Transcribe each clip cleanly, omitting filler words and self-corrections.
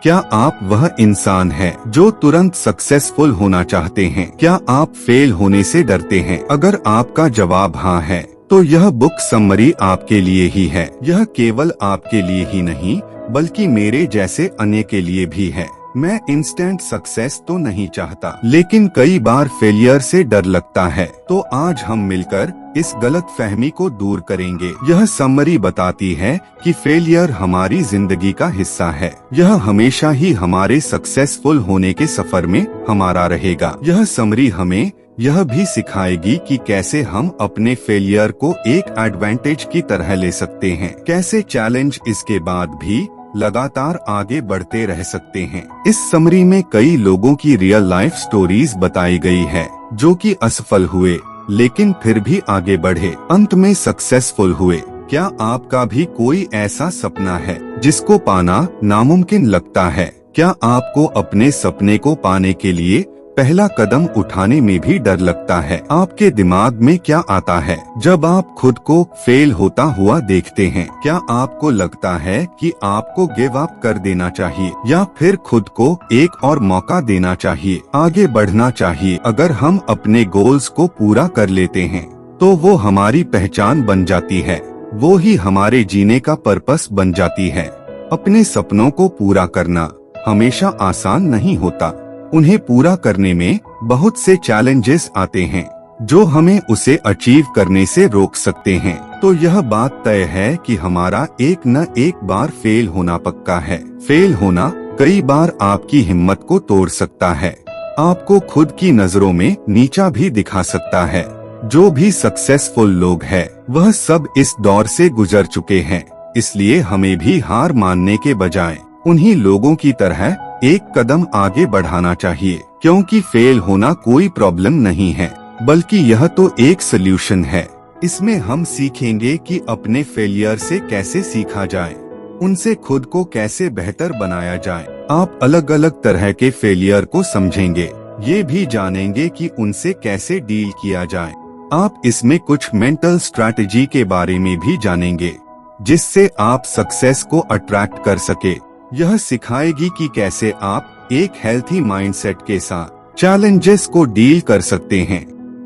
क्या आप वह इंसान हैं जो तुरंत सक्सेसफुल होना चाहते हैं? क्या आप फेल होने से डरते हैं? अगर आपका जवाब हाँ है, तो यह बुक समरी आपके लिए ही है। यह केवल आपके लिए ही नहीं, बल्कि मेरे जैसे अन्य के लिए भी है। मैं इंस्टेंट सक्सेस तो नहीं चाहता, लेकिन कई बार फेलियर से डर लगता है। तो आज हम मिलकर इस गलत फहमी को दूर करेंगे। यह समरी बताती है कि फेलियर हमारी जिंदगी का हिस्सा है। यह हमेशा ही हमारे सक्सेसफुल होने के सफर में हमारा रहेगा। यह समरी हमें यह भी सिखाएगी कि कैसे हम अपने फेलियर को एक एडवांटेज की तरह ले सकते हैं, कैसे चैलेंज इसके बाद भी लगातार आगे बढ़ते रह सकते हैं। इस समरी में कई लोगों की रियल लाइफ स्टोरीज बताई गई है, जो कि असफल हुए लेकिन फिर भी आगे बढ़े, अंत में सक्सेसफुल हुए। क्या आपका भी कोई ऐसा सपना है जिसको पाना नामुमकिन लगता है? क्या आपको अपने सपने को पाने के लिए पहला कदम उठाने में भी डर लगता है? आपके दिमाग में क्या आता है जब आप खुद को फेल होता हुआ देखते हैं? क्या आपको लगता है कि आपको गिव अप कर देना चाहिए, या फिर खुद को एक और मौका देना चाहिए, आगे बढ़ना चाहिए? अगर हम अपने गोल्स को पूरा कर लेते हैं, तो वो हमारी पहचान बन जाती है, वो ही हमारे जीने का पर्पस बन जाती है। अपने सपनों को पूरा करना हमेशा आसान नहीं होता। उन्हें पूरा करने में बहुत से चैलेंजेस आते हैं, जो हमें उसे अचीव करने से रोक सकते हैं। तो यह बात तय है कि हमारा एक न एक बार फेल होना पक्का है। फेल होना कई बार आपकी हिम्मत को तोड़ सकता है, आपको खुद की नजरों में नीचा भी दिखा सकता है। जो भी सक्सेसफुल लोग हैं, वह सब इस दौर से गुजर चुके हैं। इसलिए हमें भी हार मानने के बजाय उन्हीं लोगों की तरह एक कदम आगे बढ़ाना चाहिए, क्योंकि फेल होना कोई प्रॉब्लम नहीं है, बल्कि यह तो एक सल्यूशन है। इसमें हम सीखेंगे कि अपने फेलियर से कैसे सीखा जाए, उनसे खुद को कैसे बेहतर बनाया जाए। आप अलग अलग तरह के फेलियर को समझेंगे, ये भी जानेंगे कि उनसे कैसे डील किया जाए। आप इसमें कुछ मेंटल स्ट्रैटेजी के बारे में भी जानेंगे, जिससे आप सक्सेस को अट्रैक्ट कर सके। यह सिखाएगी कि कैसे आप एक हेल्थी माइंडसेट के साथ चैलेंजेस को डील कर सकते हैं।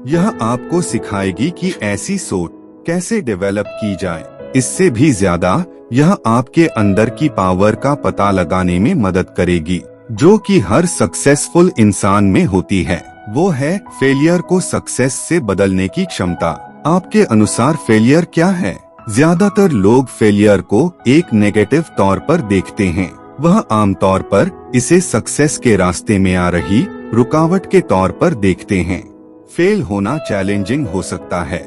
यह आपको सिखाएगी कि ऐसी सोच कैसे डेवलप की जाए। इससे भी ज्यादा यह आपके अंदर की पावर का पता लगाने में मदद करेगी, जो कि हर सक्सेसफुल इंसान में होती है। वो है फेलियर को सक्सेस से बदलने की क्षमता। आपके अनुसार फेलियर क्या है? ज्यादातर लोग फेलियर को एक नेगेटिव तौर पर देखते हैं। वह आमतौर पर इसे सक्सेस के रास्ते में आ रही रुकावट के तौर पर देखते हैं। फेल होना चैलेंजिंग हो सकता है,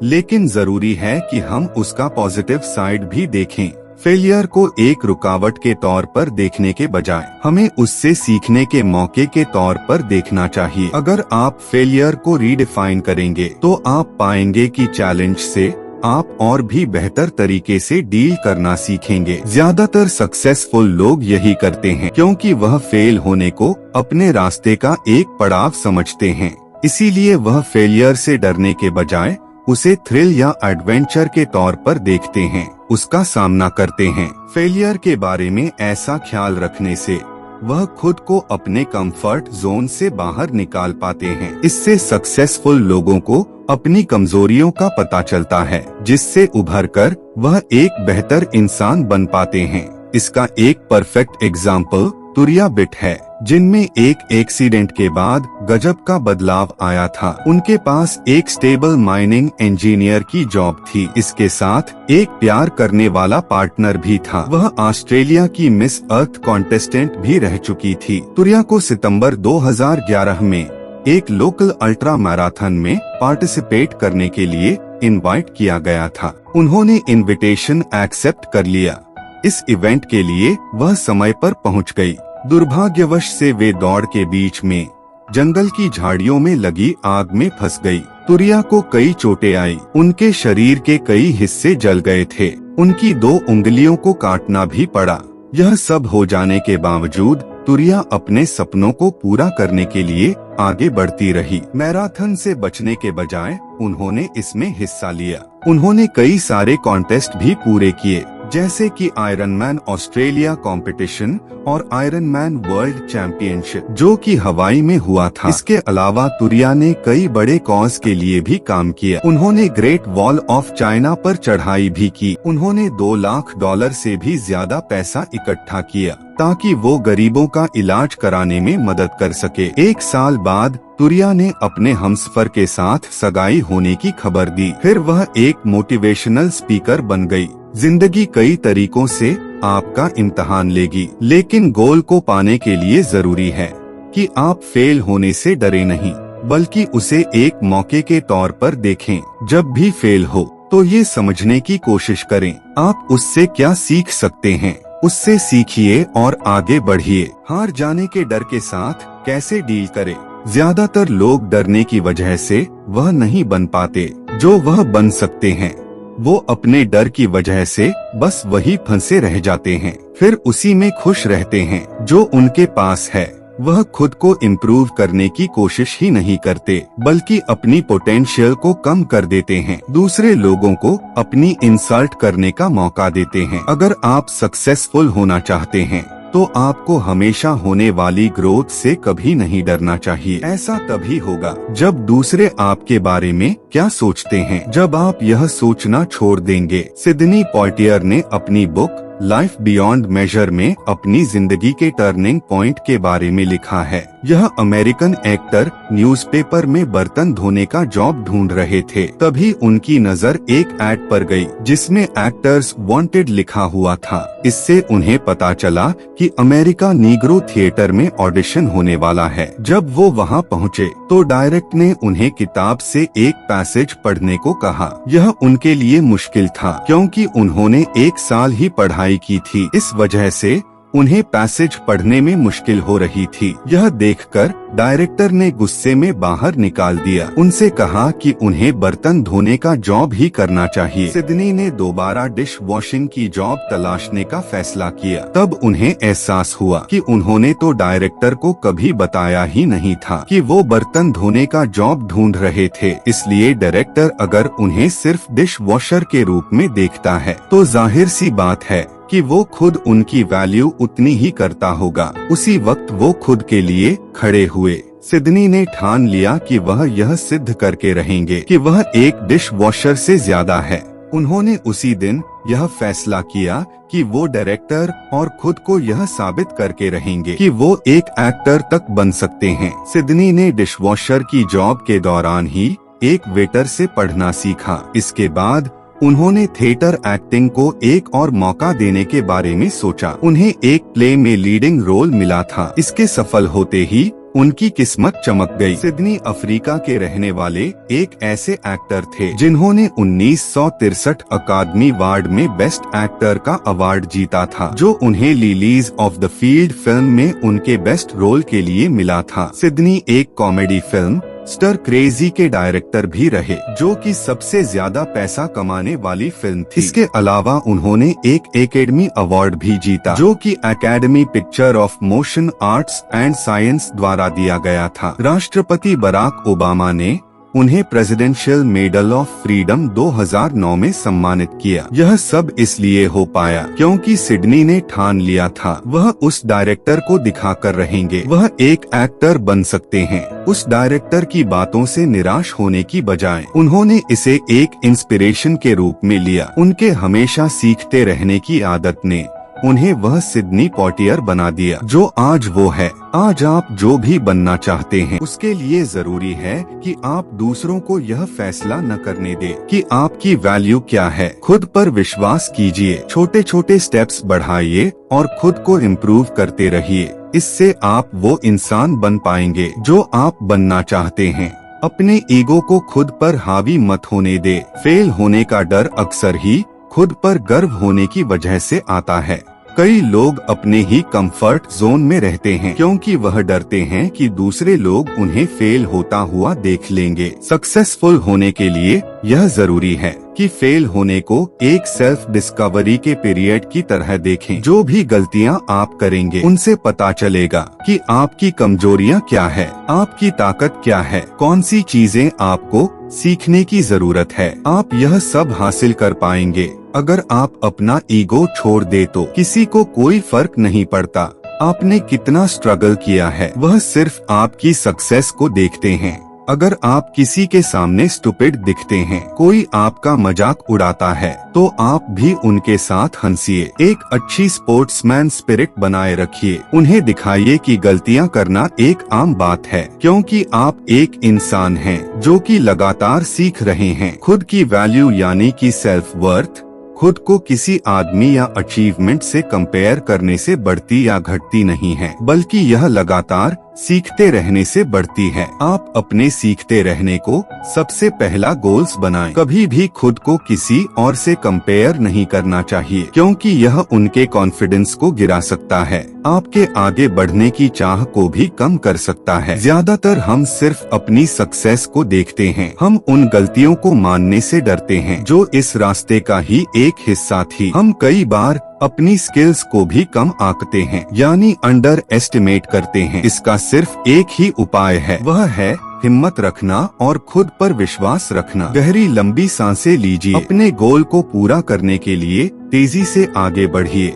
लेकिन जरूरी है कि हम उसका पॉजिटिव साइड भी देखें। फेलियर को एक रुकावट के तौर पर देखने के बजाय हमें उससे सीखने के मौके के तौर पर देखना चाहिए। अगर आप फेलियर को रीडिफाइन करेंगे, तो आप पाएंगे कि चैलेंज से आप और भी बेहतर तरीके से डील करना सीखेंगे। ज्यादातर सक्सेसफुल लोग यही करते हैं, क्योंकि वह फेल होने को अपने रास्ते का एक पड़ाव समझते हैं। इसीलिए वह फेलियर से डरने के बजाय उसे थ्रिल या एडवेंचर के तौर पर देखते हैं, उसका सामना करते हैं। फेलियर के बारे में ऐसा ख्याल रखने से वह खुद को अपने कंफर्ट जोन से बाहर निकाल पाते हैं। इससे सक्सेसफुल लोगों को अपनी कमजोरियों का पता चलता है, जिससे उभरकर वह एक बेहतर इंसान बन पाते हैं। इसका एक परफेक्ट एग्जाम्पल तुरिया बिट है, जिनमें एक एक्सीडेंट के बाद गजब का बदलाव आया था। उनके पास एक स्टेबल माइनिंग इंजीनियर की जॉब थी, इसके साथ एक प्यार करने वाला पार्टनर भी था। वह ऑस्ट्रेलिया की मिस अर्थ कॉन्टेस्टेंट भी रह चुकी थी। तुरिया को सितंबर 2011 में एक लोकल अल्ट्रा मैराथन में पार्टिसिपेट करने के लिए इनवाइट किया गया था। उन्होंने इनविटेशन एक्सेप्ट कर लिया। इस इवेंट के लिए वह समय पर पहुंच गई। दुर्भाग्यवश से वे दौड़ के बीच में जंगल की झाड़ियों में लगी आग में फंस गई। तुरिया को कई चोटें आई, उनके शरीर के कई हिस्से जल गए थे, उनकी 2 उंगलियों को काटना भी पड़ा। यह सब हो जाने के बावजूद तुरिया अपने सपनों को पूरा करने के लिए आगे बढ़ती रही। मैराथन से बचने के बजाय उन्होंने इसमें हिस्सा लिया। उन्होंने कई सारे कॉन्टेस्ट भी पूरे किए। जैसे कि आयरन मैन ऑस्ट्रेलिया कंपटीशन और आयरन मैन वर्ल्ड चैंपियनशिप, जो कि हवाई में हुआ था। इसके अलावा तुरिया ने कई बड़े कॉज के लिए भी काम किया। उन्होंने ग्रेट वॉल ऑफ चाइना पर चढ़ाई भी की। उन्होंने $2 लाख से भी ज्यादा पैसा इकट्ठा किया ताकि वो गरीबों का इलाज कराने में मदद कर सके। 1 साल बाद तुरिया ने अपने हमसफर के साथ सगाई होने की खबर दी। फिर वह एक मोटिवेशनल स्पीकर बन गई। जिंदगी कई तरीकों से आपका इम्तिहान लेगी, लेकिन गोल को पाने के लिए जरूरी है कि आप फेल होने से डरे नहीं, बल्कि उसे एक मौके के तौर पर देखें। जब भी फेल हो तो ये समझने की कोशिश करें आप उससे क्या सीख सकते हैं। उससे सीखिए और आगे बढ़िए। हार जाने के डर के साथ कैसे डील करें? ज्यादातर लोग डरने की वजह से वह नहीं बन पाते जो वह बन सकते हैं। वो अपने डर की वजह से बस वही फंसे रह जाते हैं, फिर उसी में खुश रहते हैं जो उनके पास है। वह खुद को इम्प्रूव करने की कोशिश ही नहीं करते, बल्कि अपनी पोटेंशियल को कम कर देते हैं। दूसरे लोगों को अपनी इंसल्ट करने का मौका देते हैं। अगर आप सक्सेसफुल होना चाहते हैं तो आपको हमेशा होने वाली ग्रोथ से कभी नहीं डरना चाहिए। ऐसा तभी होगा जब दूसरे आपके बारे में क्या सोचते हैं। जब आप यह सोचना छोड़ देंगे। सिडनी पॉइटियर ने अपनी बुक लाइफ बियॉन्ड मेजर में अपनी जिंदगी के टर्निंग पॉइंट के बारे में लिखा है। यह अमेरिकन एक्टर न्यूज़पेपर में बर्तन धोने का जॉब ढूंढ रहे थे। तभी उनकी नजर एक ऐड पर गई जिसमें एक्टर्स वांटेड लिखा हुआ था। इससे उन्हें पता चला कि अमेरिका नीग्रो थिएटर में ऑडिशन होने वाला है। जब वो वहां पहुंचे तो डायरेक्टर ने उन्हें किताब से एक पैसेज पढ़ने को कहा। यह उनके लिए मुश्किल था क्योंकि उन्होंने 1 साल ही पढ़ाई की थी। इस वजह से उन्हें पैसेज पढ़ने में मुश्किल हो रही थी। यह देखकर डायरेक्टर ने गुस्से में बाहर निकाल दिया। उनसे कहा कि उन्हें बर्तन धोने का जॉब ही करना चाहिए। सिडनी ने दोबारा डिश वॉशिंग की जॉब तलाशने का फैसला किया। तब उन्हें एहसास हुआ कि उन्होंने तो डायरेक्टर को कभी बताया ही नहीं था कि वो बर्तन धोने का जॉब ढूंढ रहे थे। इसलिए डायरेक्टर अगर उन्हें सिर्फ डिश वॉशर के रूप में देखता है तो जाहिर सी बात है कि वो खुद उनकी वैल्यू उतनी ही करता होगा। उसी वक्त वो खुद के लिए खड़े हुए। सिडनी ने ठान लिया कि वह यह सिद्ध करके रहेंगे कि वह एक डिश वॉशर से ज्यादा है। उन्होंने उसी दिन यह फैसला किया कि वो डायरेक्टर और खुद को यह साबित करके रहेंगे कि वो एक एक्टर तक बन सकते हैं। सिडनी ने डिश वॉशर की जॉब के दौरान ही एक वेटर से पढ़ना सीखा। इसके बाद उन्होंने थिएटर एक्टिंग को एक और मौका देने के बारे में सोचा। उन्हें एक प्ले में लीडिंग रोल मिला था। इसके सफल होते ही उनकी किस्मत चमक गई। सिडनी अफ्रीका के रहने वाले एक ऐसे एक्टर थे जिन्होंने 1963 अकादमी अवार्ड में बेस्ट एक्टर का अवार्ड जीता था, जो उन्हें lilies of the field film में उनके बेस्ट रोल के लिए मिला था। सिडनी एक कॉमेडी फिल्म स्टर क्रेजी के डायरेक्टर भी रहे, जो कि सबसे ज्यादा पैसा कमाने वाली फिल्म थी। इसके अलावा उन्होंने एक एकेडमी अवार्ड भी जीता, जो कि academy picture of motion arts and science द्वारा दिया गया था। राष्ट्रपति बराक ओबामा ने उन्हें प्रेसिडेंशियल मेडल ऑफ फ्रीडम 2009 में सम्मानित किया। यह सब इसलिए हो पाया क्योंकि सिडनी ने ठान लिया था वह उस डायरेक्टर को दिखाकर रहेंगे वह एक एक्टर बन सकते हैं। उस डायरेक्टर की बातों से निराश होने की बजाय उन्होंने इसे एक इंस्पिरेशन के रूप में लिया। उनके हमेशा सीखते रहने की आदत ने उन्हें वह सिडनी पॉइटियर बना दिया जो आज वो है। आज आप जो भी बनना चाहते हैं उसके लिए जरूरी है कि आप दूसरों को यह फैसला न करने दें कि आपकी वैल्यू क्या है। खुद पर विश्वास कीजिए, छोटे छोटे स्टेप्स बढ़ाइए और खुद को इम्प्रूव करते रहिए। इससे आप वो इंसान बन पाएंगे जो आप बनना चाहते हैं। अपने ईगो को खुद पर हावी मत होने दे। फेल होने का डर अक्सर ही खुद पर गर्व होने की वजह से आता है। कई लोग अपने ही कंफर्ट जोन में रहते हैं क्योंकि वह डरते हैं कि दूसरे लोग उन्हें फेल होता हुआ देख लेंगे। सक्सेसफुल होने के लिए यह जरूरी है कि फेल होने को एक सेल्फ डिस्कवरी के पीरियड की तरह देखें। जो भी गलतियां आप करेंगे उनसे पता चलेगा कि आपकी कमजोरियां क्या है, आपकी ताकत क्या है, कौन सी चीजें आपको सीखने की जरूरत है। आप यह सब हासिल कर पाएंगे। अगर आप अपना ईगो छोड़ दे तो किसी को कोई फर्क नहीं पड़ता आपने कितना स्ट्रगल किया है, वह सिर्फ आपकी सक्सेस को देखते हैं। अगर आप किसी के सामने स्टूपिड दिखते हैं, कोई आपका मजाक उड़ाता है, तो आप भी उनके साथ हंसिए। एक अच्छी स्पोर्ट्समैन स्पिरिट बनाए रखिए। उन्हें दिखाइए कि गलतियां करना एक आम बात है, क्योंकि आप एक इंसान हैं जो कि लगातार सीख रहे हैं। खुद की वैल्यू यानी कि सेल्फ वर्थ खुद को किसी आदमी या अचीवमेंट से कंपेयर करने से बढ़ती या घटती नहीं है, बल्कि यह लगातार सीखते रहने से बढ़ती है। आप अपने सीखते रहने को सबसे पहला गोल्स बनाएं। कभी भी खुद को किसी और से कंपेयर नहीं करना चाहिए, क्योंकि यह उनके कॉन्फिडेंस को गिरा सकता है, आपके आगे बढ़ने की चाह को भी कम कर सकता है। ज्यादातर हम सिर्फ अपनी सक्सेस को देखते हैं, हम उन गलतियों को मानने से डरते हैं जो इस रास्ते का ही एक हिस्सा थी। हम कई बार अपनी स्किल्स को भी कम आंकते हैं, यानी अंडर एस्टिमेट करते हैं। इसका सिर्फ एक ही उपाय है, वह है हिम्मत रखना और खुद पर विश्वास रखना। गहरी लंबी सांसें लीजिए, अपने गोल को पूरा करने के लिए तेजी से आगे बढ़िए।